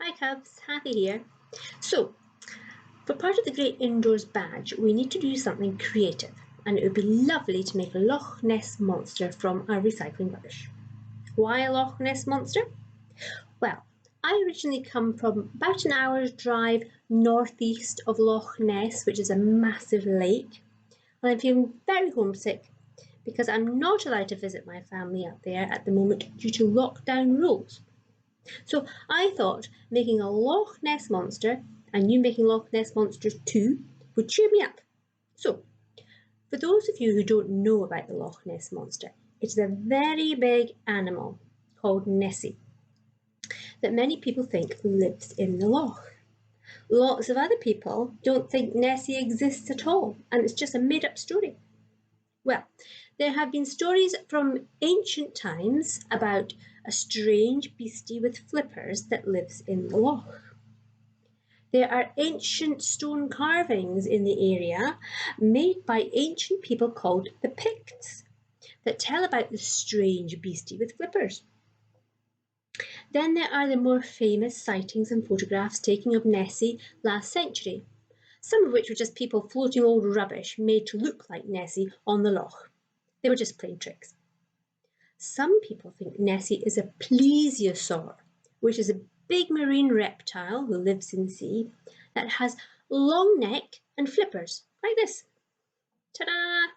Hi Cubs, Hathi here. So, for part of the Great Indoors badge, we need to do something creative, and it would be lovely to make a Loch Ness Monster from our recycling rubbish. Why a Loch Ness Monster? Well, I originally come from about an hour's drive northeast of Loch Ness, which is a massive lake, and I'm feeling very homesick because I'm not allowed to visit my family up there at the moment due to lockdown rules. So I thought making a Loch Ness Monster and you making Loch Ness Monsters too would cheer me up. So, for those of you who don't know about the Loch Ness Monster, it's a very big animal called Nessy that many people think lives in the loch. Lots of other people don't think Nessie exists at all, and it's just a made-up story. Well, there have been stories from ancient times about a strange beastie with flippers that lives in the loch. There are ancient stone carvings in the area made by ancient people called the Picts that tell about the strange beastie with flippers. Then there are the more famous sightings and photographs taken of Nessie last century, some of which were just people floating old rubbish made to look like Nessie on the loch. They were just plain tricks. Some people think Nessie is a plesiosaur, which is a big marine reptile who lives in the sea that has long neck and flippers, like this. Ta-da!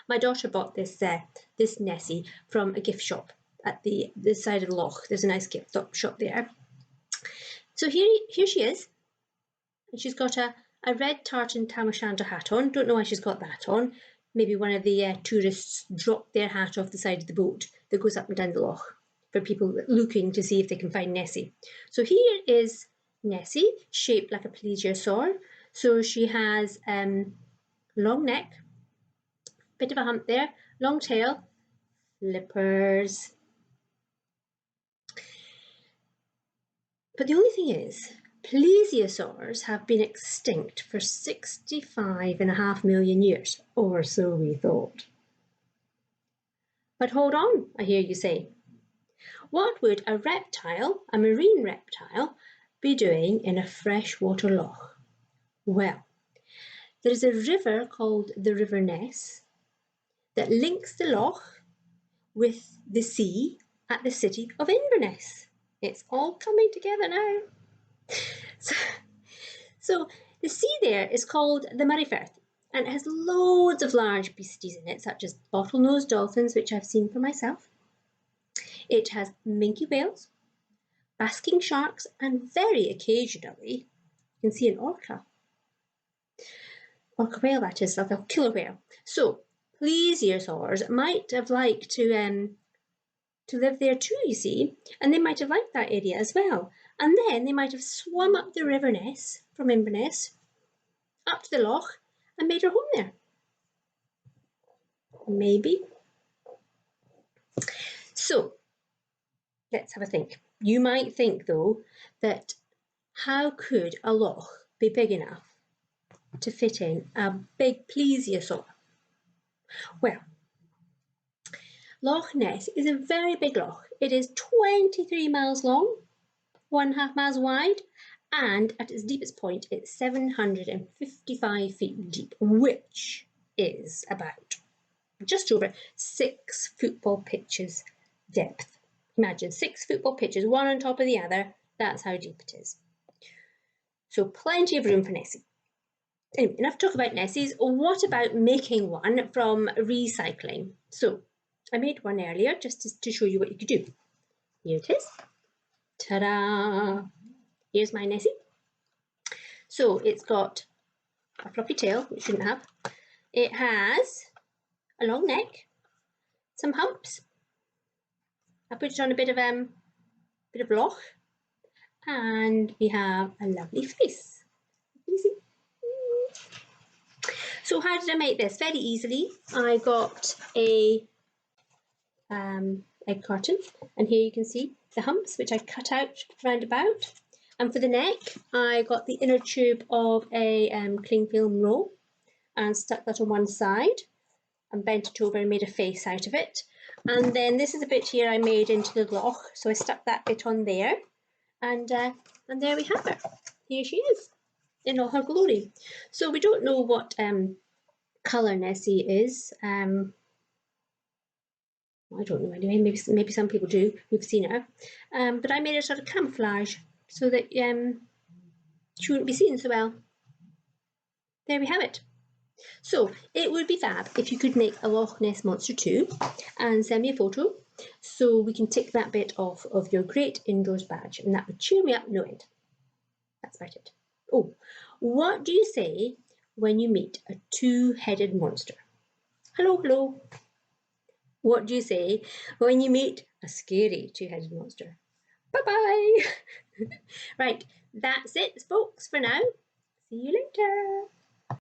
My daughter bought this Nessie from a gift shop at the side of the loch. There's a nice gift shop there. So here she is. And she's got a red tartan tam o'shanter hat on. Don't know why she's got that on. Maybe one of the tourists dropped their hat off the side of the boat that goes up and down the loch for people looking to see if they can find Nessie. So here is Nessie, shaped like a plesiosaur. So she has long neck, bit of a hump there, long tail, flippers. But the only thing is, plesiosaurs have been extinct for 65.5 million years, or so we thought. But hold on, I hear you say. What would a reptile, a marine reptile, be doing in a freshwater loch? Well, there is a river called the River Ness that links the loch with the sea at the city of Inverness. It's all coming together now. So the sea there is called the Murray Firth, and it has loads of large beasties in it, such as bottlenose dolphins, which I've seen for myself. It has minke whales, basking sharks, and very occasionally you can see an orca. Orca whale, that is, like a killer whale. So plesiosaurs might have liked to live there too, you see, and they might have liked that area as well. And then they might have swum up the River Ness from Inverness up to the loch and made her home there. Maybe. So let's have a think. You might think, though, that how could a loch be big enough to fit in a big plesiosaur? Well, Loch Ness is a very big loch. It is 23 miles long, 1.5 miles wide, and at its deepest point, it's 755 feet deep, which is about just over 6 football pitches depth. Imagine 6 football pitches, one on top of the other. That's how deep it is. So plenty of room for Nessie. Anyway, enough talk about Nessies. What about making one from recycling? So I made one earlier just to show you what you could do. Here it is. Ta-da! Here's my Nessie. So it's got a floppy tail, which it shouldn't have. It has a long neck, some humps. I put it on a bit of loch, and we have a lovely face. Easy. So how did I make this? Very easily. I got a egg carton, and here you can see the humps, which I cut out round about. And for the neck, I got the inner tube of a cling film roll and stuck that on one side and bent it over and made a face out of it. And then this is a bit here I made into the loch, so I stuck that bit on there. And there we have her. Here she is in all her glory. So we don't know what colour Nessy is. I don't know anyway. Maybe some people do. We've seen her, but I made a sort of camouflage so that she wouldn't be seen so well. There we have it. So it would be fab if you could make a Loch Ness Monster too and send me a photo so we can tick that bit off of your Great Indoors badge, and that would cheer me up no end. That's about it. Oh, what do you say when you meet a two-headed monster? Hello, hello. What do you say when you meet a scary two-headed monster? Bye-bye. Right, that's it, folks, for now. See you later.